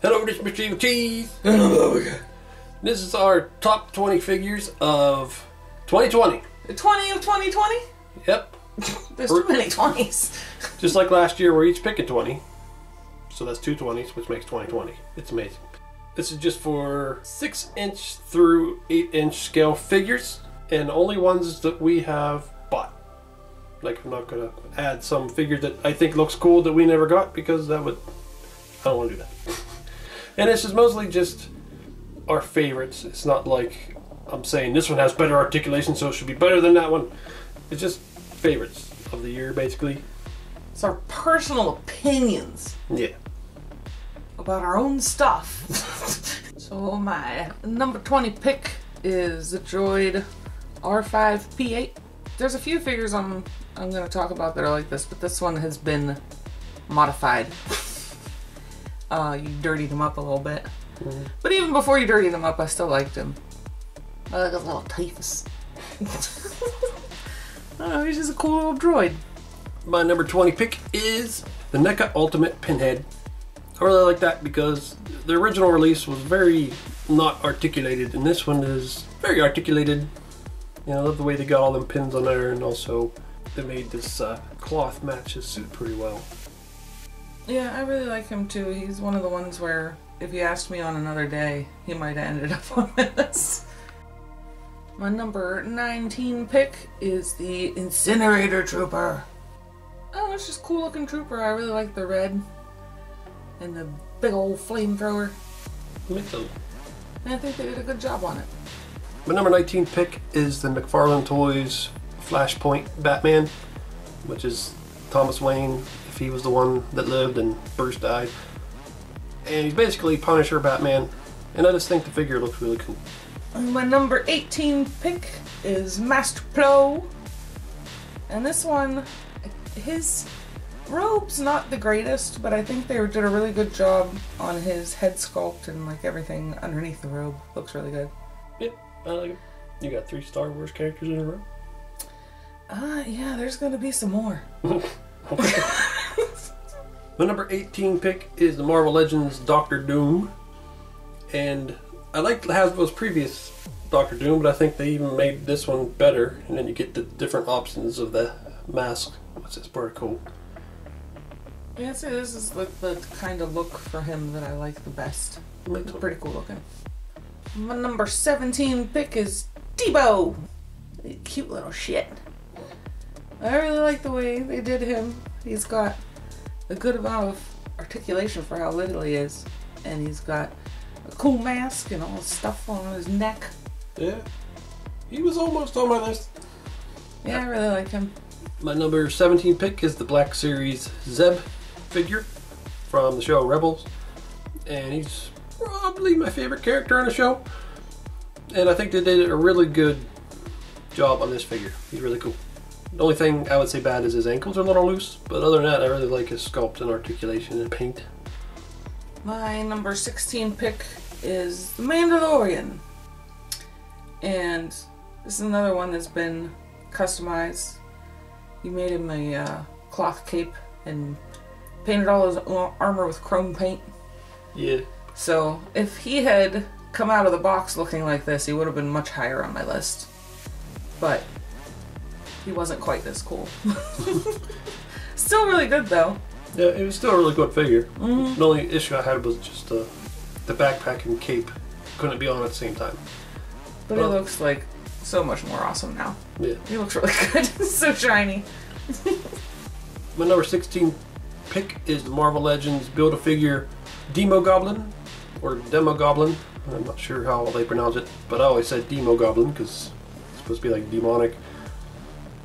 Hello, this is Mr. Evilcheese. This is our top 20 figures of 2020. The 20 of 2020? Yep. There's too many 20s. Just like last year, we're each picking 20. So that's two 20s, which makes 2020. It's amazing. This is just for 6-inch through 8-inch scale figures, and only ones that we have bought. Like, I'm not going to add some figure that I think looks cool that we never got, because that would... I don't want to do that. And this is mostly just our favorites. It's not like I'm saying this one has better articulation, so it should be better than that one. It's just favorites of the year, basically. It's our personal opinions. Yeah. About our own stuff. So my number 20 pick is the Droid R5P8. There's a few figures I'm going to talk about that are like this, but this one has been modified. You dirtied him up a little bit. Mm-hmm. But even before you dirtied him up, I still liked him. I like his little typhus. I don't know, he's just a cool little droid. My number 20 pick is the Neca Ultimate Pinhead. I really like that because the original release was very not articulated, and this one is very articulated. You know, I love the way they got all them pins on there, and also they made this cloth match his suit pretty well. Yeah, I really like him too. He's one of the ones where if you asked me on another day, he might have ended up on my list. My number 19 pick is the Incinerator Trooper. Oh, it's just a cool looking trooper. I really like the red and the big old flamethrower. Me too. And I think they did a good job on it. My number 19 pick is the Mcfarland Toys Flashpoint Batman, which is Thomas Wayne, if he was the one that lived and Bruce died. And he's basically Punisher Batman, and I just think the figure looks really cool. My number 18 pick is Master Plo. And this one, his robe's not the greatest, but I think they did a really good job on his head sculpt and like everything underneath the robe. Looks really good. Yep, I like it. You got 3 Star Wars characters in a row? Yeah, there's gonna be some more. My number 18 pick is the Marvel Legends Doctor Doom. And I liked Hasbro's previous Doctor Doom, but I think they even made this one better. And then you get the different options of the mask, which is pretty cool. Yeah, I'd say this is the kind of look for him that I like the best. It's pretty cool looking. My number 17 pick is Debo. Cute little shit. I really like the way they did him. He's got a good amount of articulation for how little he is. And he's got a cool mask and all the stuff on his neck. Yeah. He was almost on my list. Yeah, I really like him. My number 17 pick is the Black Series Zeb figure from the show Rebels. And he's probably my favorite character on the show. And I think they did a really good job on this figure. He's really cool. The only thing I would say bad is his ankles are a little loose, but other than that, I really like his sculpt and articulation and paint. My number 16 pick is the Mandalorian. And this is another one that's been customized. You made him a cloth cape and painted all his armor with chrome paint. Yeah. So if he had come out of the box looking like this, he would have been much higher on my list. But he wasn't quite this cool. Still really good though. Yeah, it was still a really good figure. Mm-hmm. The only issue I had was just the backpack and cape couldn't be on at the same time. But it looks like so much more awesome now. Yeah. He looks really good. So shiny. My number 16 pick is the Marvel Legends Build-A-Figure Demo Goblin, or Demo Goblin. I'm not sure how they pronounce it, but I always said Demo Goblin because it's supposed to be like demonic.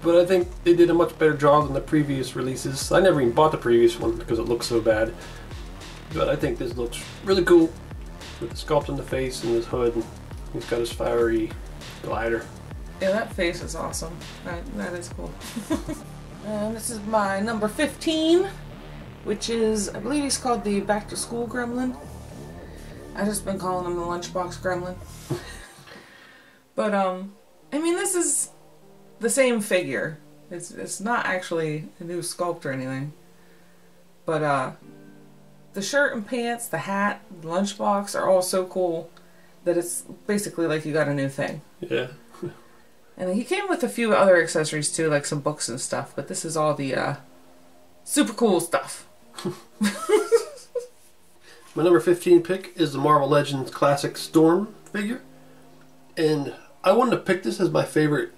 But I think they did a much better job than the previous releases. I never even bought the previous one because it looks so bad. But I think this looks really cool with the sculpt on the face and his hood. And he's got his fiery glider. Yeah, that face is awesome. That is cool. And this is my number 15, which is, I believe he's called the Back to School Gremlin. I've just been calling him the Lunchbox Gremlin. But, I mean, this is the same figure. It's not actually a new sculpt or anything. But, The shirt and pants, the hat, the lunchbox are all so cool that it's basically like you got a new thing. Yeah. And he came with a few other accessories too, like some books and stuff, but this is all the super cool stuff. My number 15 pick is the Marvel Legends Classic Storm figure. And I wanted to pick this as my favorite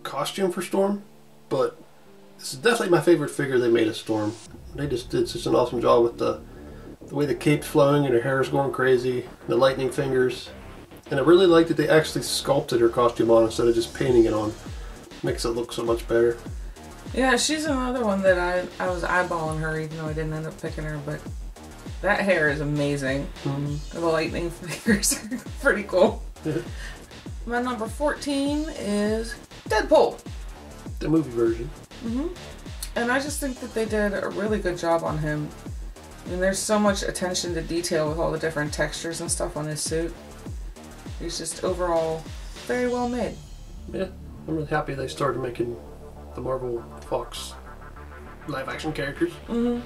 costume for Storm, but this is definitely my favorite figure they made of Storm. They just did such an awesome job with the way the cape's flowing and her hair is going crazy, the lightning fingers. And I really like that they actually sculpted her costume on instead of just painting it on. Makes it look so much better. Yeah, she's another one that I was eyeballing her, even though I didn't end up picking her, but that hair is amazing. The lightning fingers are pretty cool. My number 14 is Deadpool. The movie version. And I just think that they did a really good job on him. I mean, there's so much attention to detail with all the different textures and stuff on his suit. He's just overall very well made. Yeah, I'm really happy they started making the Marvel Fox live action characters. I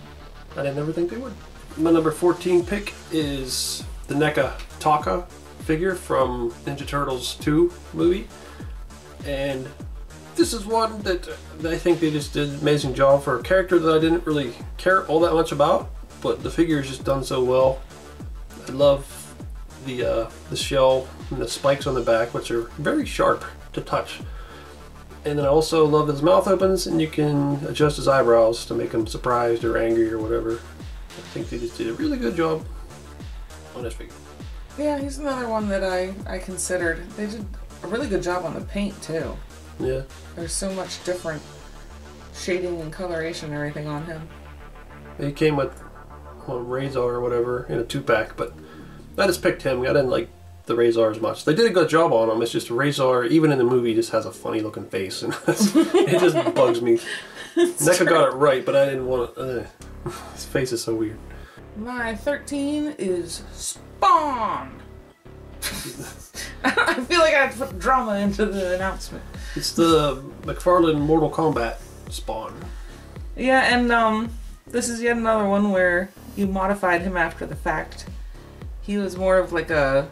didn't ever think they would. My number 14 pick is the Neca Taka figure from Ninja Turtles 2 movie. And this is one that I think they just did an amazing job for a character that I didn't really care all that much about, but the figure is just done so well. I love the shell and the spikes on the back, which are very sharp to touch. And then I also love that his mouth opens and you can adjust his eyebrows to make him surprised or angry or whatever. I think they just did a really good job on this figure. Yeah, he's another one that I considered. They did a really good job on the paint too. Yeah. There's so much different shading and coloration and everything on him. He came with Razor or whatever in a 2-pack, but I just picked him. I didn't like the Razor as much. They did a good job on him. It's just Razor, even in the movie, just has a funny looking face, and it just bugs me. Neca got it right, but I didn't want to. His face is so weird. My 13 is Spawn. I feel like I had to put drama into the announcement. It's the Mcfarland Mortal Kombat Spawn. Yeah, and this is yet another one where you modified him after the fact. He was more of like a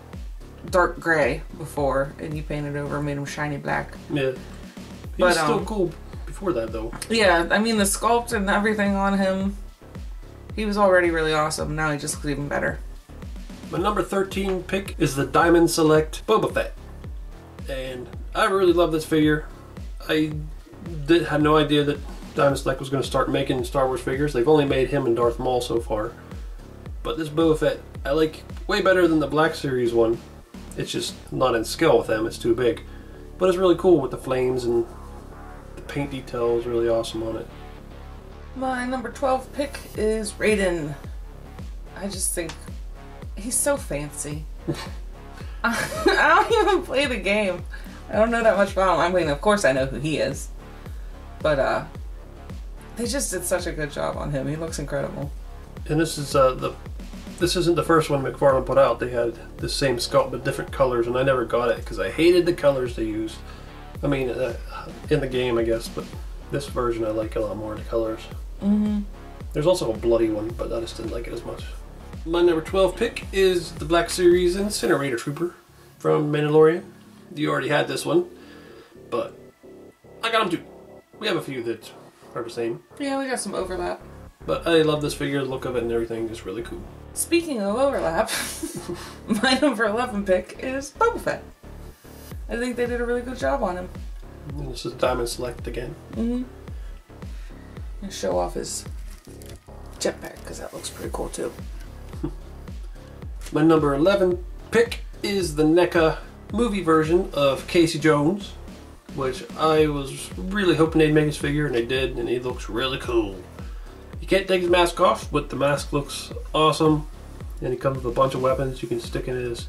dark gray before, and you painted over and made him shiny black. Yeah. He was still cool before that, though. Yeah, I mean, the sculpt and everything on him, he was already really awesome. Now he just looks even better. My number 13 pick is the Diamond Select Boba Fett. And I really love this figure. I had no idea that Diamond Select was going to start making Star Wars figures. They've only made him and Darth Maul so far. But this Boba Fett, I like way better than the Black Series one. It's just not in scale with them, it's too big. But it's really cool with the flames, and the paint detail is really awesome on it. My number 12 pick is Raiden. I just think he's so fancy. I don't even play the game. I don't know that much about him. I mean, of course I know who he is. But they just did such a good job on him. He looks incredible. And this is this isn't the first one Mcfarland put out. They had the same sculpt but different colors, and I never got it because I hated the colors they used. I mean, in the game, I guess, but this version I like a lot more, the colors. There's also a bloody one, but I just didn't like it as much. My number 12 pick is the Black Series Incinerator Trooper from Mandalorian. You already had this one, but I got them too. We have a few that are the same. Yeah, we got some overlap. But I love this figure, the look of it and everything is really cool. Speaking of overlap, my number 11 pick is Boba Fett. I think they did a really good job on him. And this is Diamond Select again. And show off his jetpack, because that looks pretty cool too. My number 11 pick is the NECA movie version of Casey Jones, which I was really hoping they'd make his figure, and they did, and he looks really cool. You can't take his mask off, but the mask looks awesome, and he comes with a bunch of weapons you can stick in his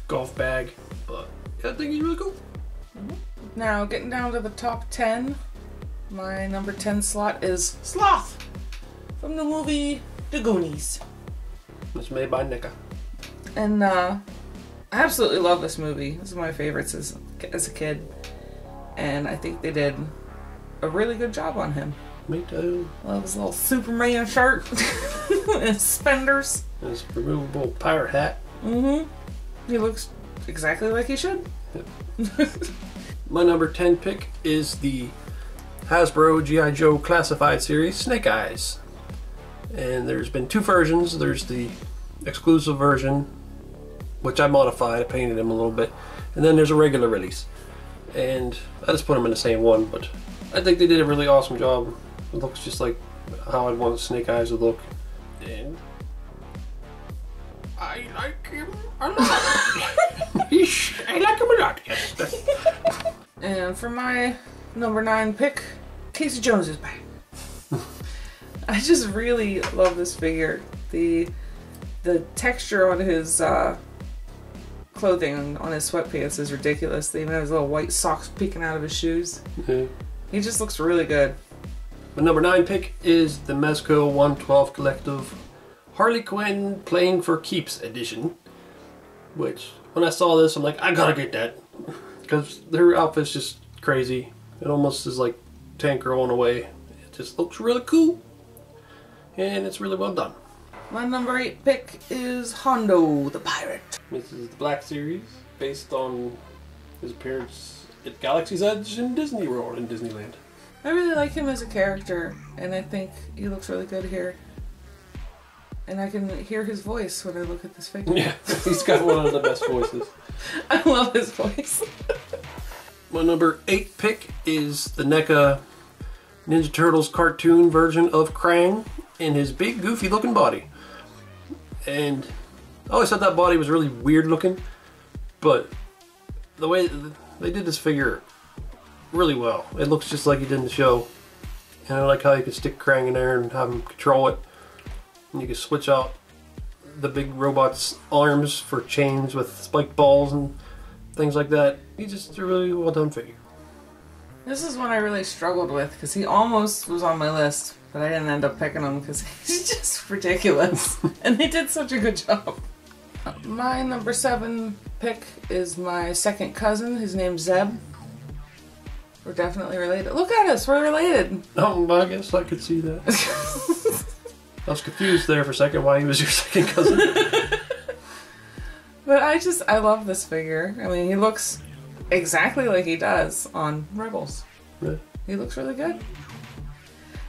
golf bag, but yeah, I think he's really cool. Now, getting down to the top 10, my number 10 slot is Sloth from the movie The Goonies. It's made by NECA. And I absolutely love this movie. This is one of my favorites as a kid. And I think they did a really good job on him. Me too. I love his little Superman shirt. And suspenders. His removable pirate hat. He looks exactly like he should. Yep. My number 10 pick is the Hasbro G.I. Joe Classified Series Snake Eyes. And there's been two versions. There's the exclusive version, which I modified. I painted him a little bit. And then there's a regular release. And I just put them in the same one, but I think they did a really awesome job. It looks just like how I'd want Snake Eyes to look. And I like him a lot. I like him a lot, yes. And for my number 9 pick, Casey Jones is back. I just really love this figure. The texture on his clothing on his sweatpants is ridiculous. They even have his little white socks peeking out of his shoes. He just looks really good. My number 9 pick is the Mezco 112 Collective Harley Quinn Playing for Keeps edition. Which, when I saw this, I'm like, I gotta get that. Because their outfit's just crazy. It almost is like Tank Girl in a way. It just looks really cool. And it's really well done. My number 8 pick is Hondo the Pirate. This is the Black Series, based on his appearance at Galaxy's Edge in Disney World in Disneyland. I really like him as a character, and I think he looks really good here. And I can hear his voice when I look at this figure. Yeah, he's got one of the best voices. I love his voice. My number 8 pick is the Neca Ninja Turtles cartoon version of Krang in his big goofy looking body. And I always thought that body was really weird looking, but the way they did this figure really well. It looks just like he did in the show. And I like how you can stick Krang in there and have him control it. And you can switch out the big robot's arms for chains with spiked balls and things like that. He's just a really well done figure. This is one I really struggled with because he almost was on my list, but I didn't end up picking him because he's just ridiculous. And they did such a good job. My number 7 pick is my second cousin. His name's Zeb. We're definitely related. Look at us, we're related. Oh, I guess I could see that. I was confused there for a second why he was your second cousin. But I love this figure. I mean, he looks exactly like he does on Rebels. Yeah. He looks really good.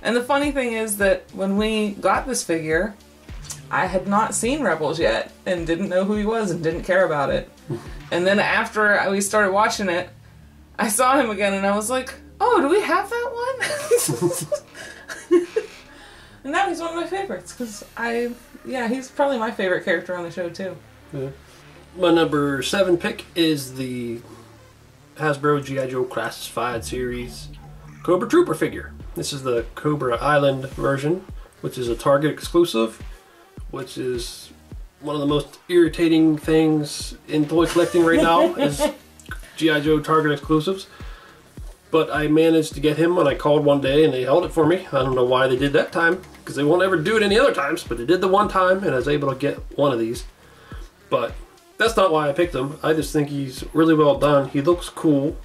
And the funny thing is that when we got this figure, I had not seen Rebels yet and didn't know who he was and didn't care about it. And then after we started watching it, I saw him again and I was like, oh, do we have that one? And now he's one of my favorites because he's probably my favorite character on the show too. Yeah. My number 7 pick is the Hasbro G.I. Joe Classified Series Cobra Trooper figure. This is the Cobra Island version, which is a Target exclusive, which is one of the most irritating things in toy collecting right now is G.I. Joe Target exclusives. But I managed to get him when I called one day and they held it for me. I don't know why they did that time, because they won't ever do it any other times, but they did the one time and I was able to get one of these. But that's not why I picked him. I just think he's really well done. He looks cool.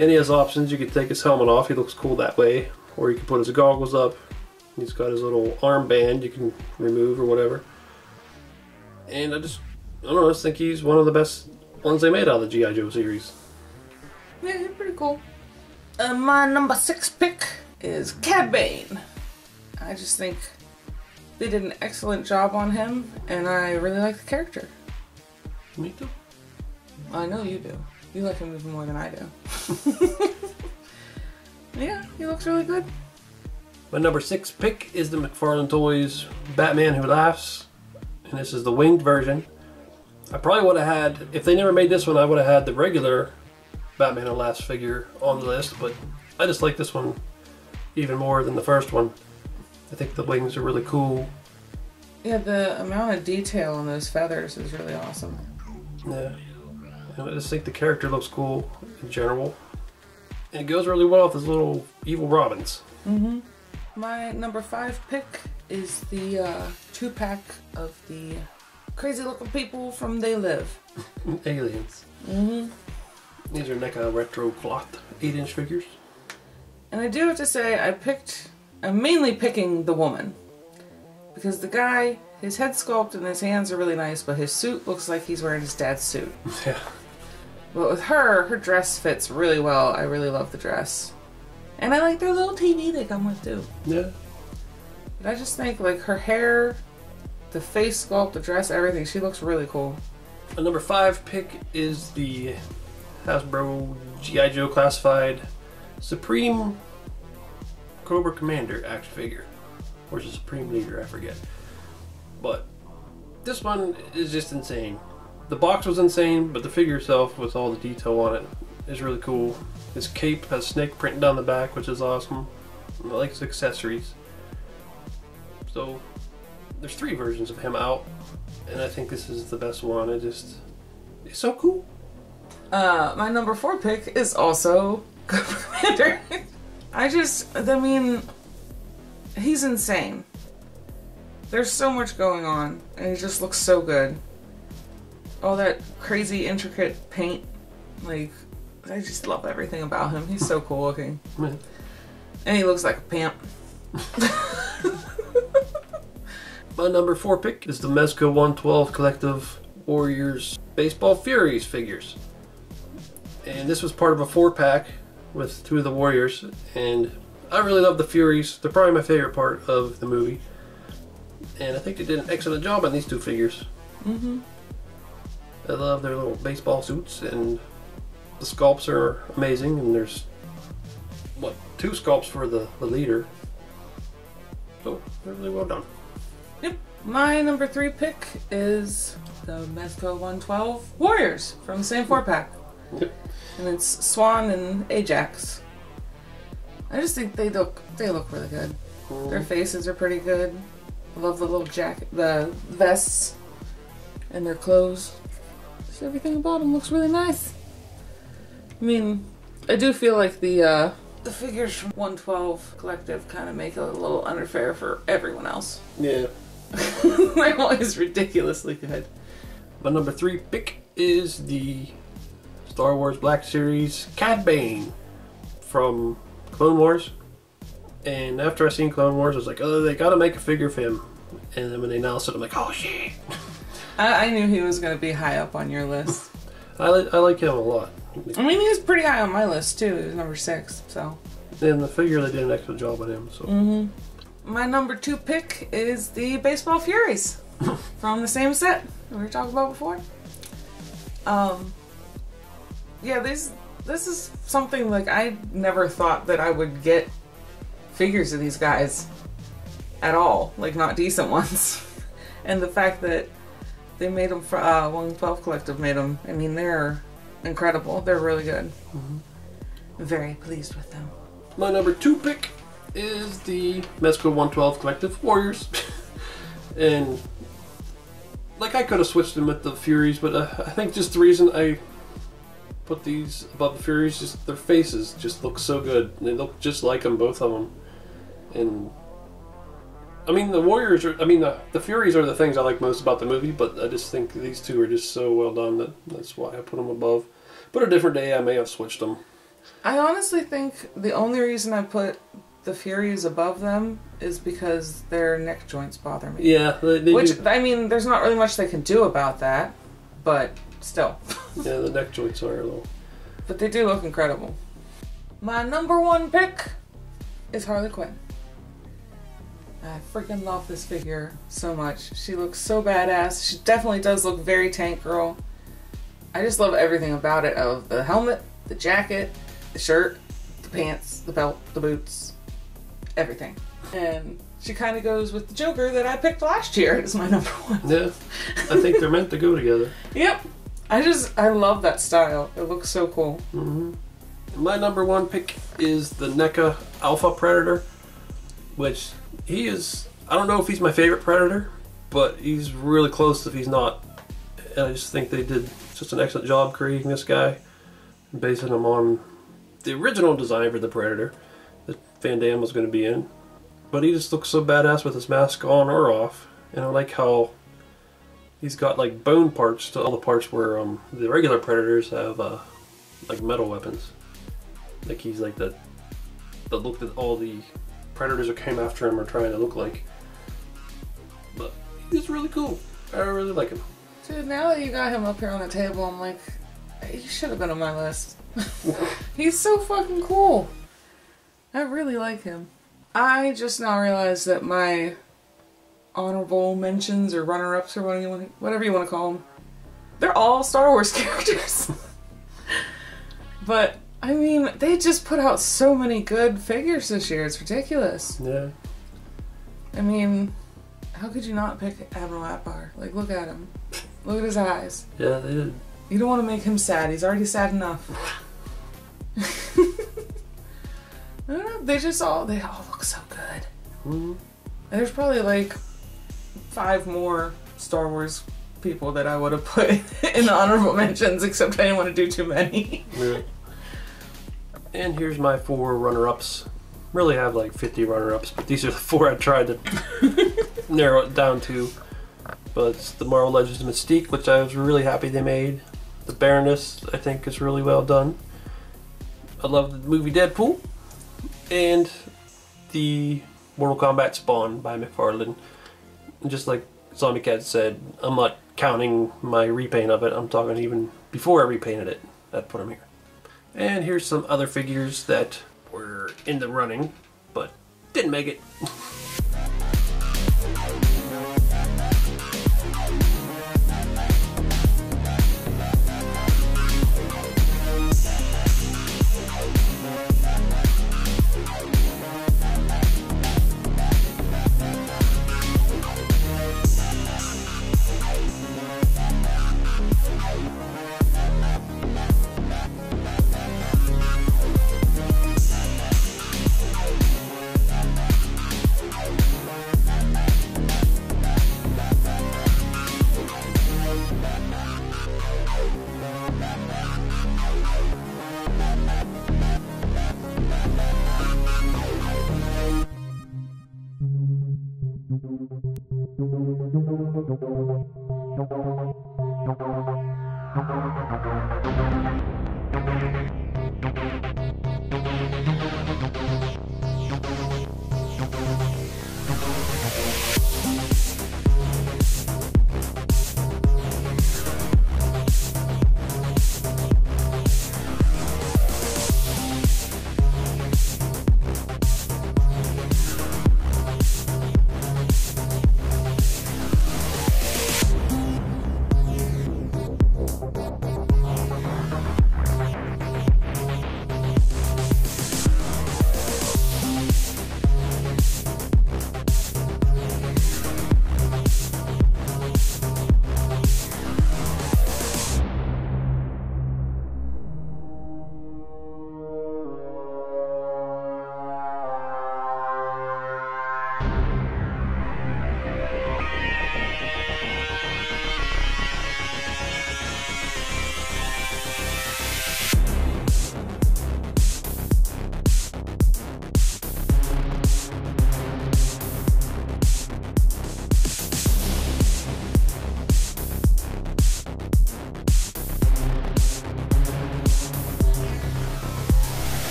And he has options. You can take his helmet off. He looks cool that way. Or you can put his goggles up. He's got his little armband you can remove or whatever. And I don't know, I just think he's one of the best ones they made out of the G.I. Joe series. Yeah, he's pretty cool. My number 6 pick is Cad Bane. I just think they did an excellent job on him, and I really like the character. Me too. I know you do. You like him even more than I do. Yeah, he looks really good. My number 6 pick is the Mcfarland Toys Batman Who Laughs. And this is the winged version. I probably would have had, if they never made this one, I would have had the regular Batman Who Laughs figure on the list. But I just like this one even more than the first one. I think the wings are really cool. Yeah, the amount of detail on those feathers is really awesome. Yeah. And I just think the character looks cool in general. And it goes really well with his little evil Robins. Mm-hmm. My number 5 pick is the 2-pack of the crazy looking people from They Live. Aliens. Mm-hmm. These are Neca retro cloth 8-inch figures. And I do have to say, I'm mainly picking the woman. Because the guy, his head sculpt and his hands are really nice, but his suit looks like he's wearing his dad's suit. Yeah. But with her dress fits really well. I really love the dress. And I like their little TV they come with too. Yeah. But I just think like her hair, the face sculpt, the dress, everything, she looks really cool. My number 5 pick is the Hasbro G.I. Joe Classified Supreme Cobra Commander action figure. Or is it Supreme Leader? I forget. But this one is just insane. The box was insane, but the figure itself with all the detail on it is really cool. His cape has snake printed down the back, which is awesome. I like his accessories. So there's 3 versions of him out, and I think this is the best one. It's so cool. My number 4 pick is also Commander. I mean, he's insane. There's so much going on, and he just looks so good. All that crazy, intricate paint. Like, I just love everything about him. He's so cool looking. And he looks like a pimp. My number 4 pick is the Mezco 112 Collective Warriors Baseball Furies figures. And this was part of a 4-pack with 2 of the Warriors. And I really love the Furies. They're probably my favorite part of the movie. And I think they did an excellent job on these 2 figures. Mm-hmm. I love their little baseball suits, and the sculpts are amazing. And there's, what, 2 sculpts for the leader. So, they're really well done. Yep. My number 3 pick is the Mezco 112 Warriors from the same 4-pack. Yep. And it's Swan and Ajax. I just think they look really good. Their faces are pretty good. I love the little jacket, the vests, and their clothes. Just everything about them looks really nice. I mean, I do feel like the figures from 112 Collective kind of make it a little unfair for everyone else. Yeah. They're always ridiculously good. My number 3 pick is the Star Wars Black Series Cad Bane from Clone Wars. And after I seen Clone Wars, I was like, oh, they gotta make a figure of him. And then when they announced it, I'm like, oh shit. I knew he was going to be high up on your list. I like him a lot. I mean, he was pretty high on my list too. He was number 6, so. And the figure, they did an excellent job on him. So. Mm-hmm. My number 2 pick is the Baseball Furies from the same set we were talking about before. Yeah, this is something like I never thought that I would get figures of these guys at all, like not decent ones. And the fact that they made them for 112 Collective made them, I mean, they're incredible. They're really good. Mm-hmm. I'm very pleased with them. My number 2 pick is the Mezco 112 Collective Warriors. And like, I could have switched them with the Furies, but I think just the reason I put these above the Furies, just their faces just look so good. They look just like them, both of them. And I mean, the Warriors are, I mean, the Furies are the things I like most about the movie, but I just think these 2 are just so well done that's why I put them above. But a different day, I may have switched them. I honestly think the only reason I put the Furies above them is because their neck joints bother me. Yeah, they Which, do. I mean, there's not really much they can do about that, but still. Yeah, the neck joints are a little. But they do look incredible. My number 1 pick is Harley Quinn. I freaking love this figure so much. She looks so badass. She definitely does look very tank girl. I just love everything about it. Of the helmet, the jacket, the shirt, the pants, the belt, the boots, everything. And she kind of goes with the Joker that I picked last year as my number 1. Yeah, I think they're meant to go together. Yep. I love that style. It looks so cool. Mm-hmm. My number 1 pick is the Neca Alpha Predator, which he is, I don't know if he's my favorite Predator, but he's really close if he's not. And I just think they did just an excellent job creating this guy, basing him on the original design for the Predator that Van Damme was going to be in. But he just looks so badass with his mask on or off, and I like how he's got like bone parts to all the parts where the regular Predators have like metal weapons. Like he's like the look that all the Predators that came after him are trying to look like. He's really cool. I really like him. Dude, now that you got him up here on the table, I'm like, he should have been on my list. He's so fucking cool. I really like him. I just now realized that my honorable mentions or runner-ups or whatever you want to call them, they're all Star Wars characters. But, I mean, they just put out so many good figures this year. It's ridiculous. Yeah. I mean, how could you not pick Admiral Akbar? Like, look at him. Look at his eyes. Yeah, they did. You don't want to make him sad. He's already sad enough. I don't know. They all look so good. Mm-hmm. There's probably like 5 more Star Wars people that I would have put in the honorable mentions, except I didn't want to do too many. Yeah. And here's my 4 runner-ups. Really have like 50 runner-ups, but these are the 4 I tried to narrow it down to. But it's the Marvel Legends Mystique, which I was really happy they made. The Baroness, I think, is really well done. I love the movie Deadpool. And the Mortal Kombat Spawn by Mcfarland. And just like Zombie Kat said, I'm not counting my repaint of it. I'm talking even before I repainted it. I'd put them here. And here's some other figures that were in the running, but didn't make it.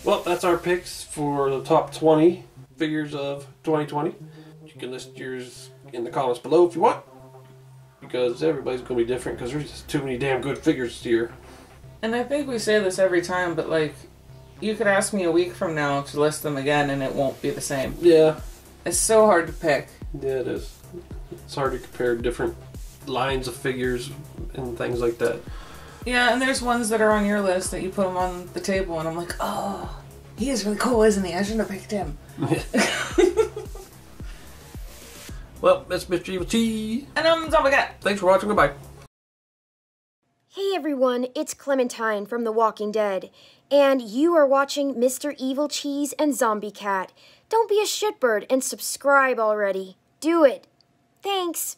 Well, that's our picks for the top 20 figures of 2020. You can list yours in the comments below if you want, because everybody's going to be different because there's just too many damn good figures here. And I think we say this every time, but like, you could ask me a week from now to list them again and it won't be the same. Yeah. It's so hard to pick. Yeah, it is. It's hard to compare different lines of figures and things like that. Yeah, and there's ones that are on your list that you put them on the table and I'm like, oh, he is really cool, isn't he? I shouldn't have picked him. Well, that's Mr. Evilcheese. And I'm Zombie Kat. Thanks for watching. Goodbye. Hey everyone, it's Clementine from The Walking Dead, and you are watching Mr. Evilcheese and Zombie Kat. Don't be a shitbird and subscribe already. Do it. Thanks.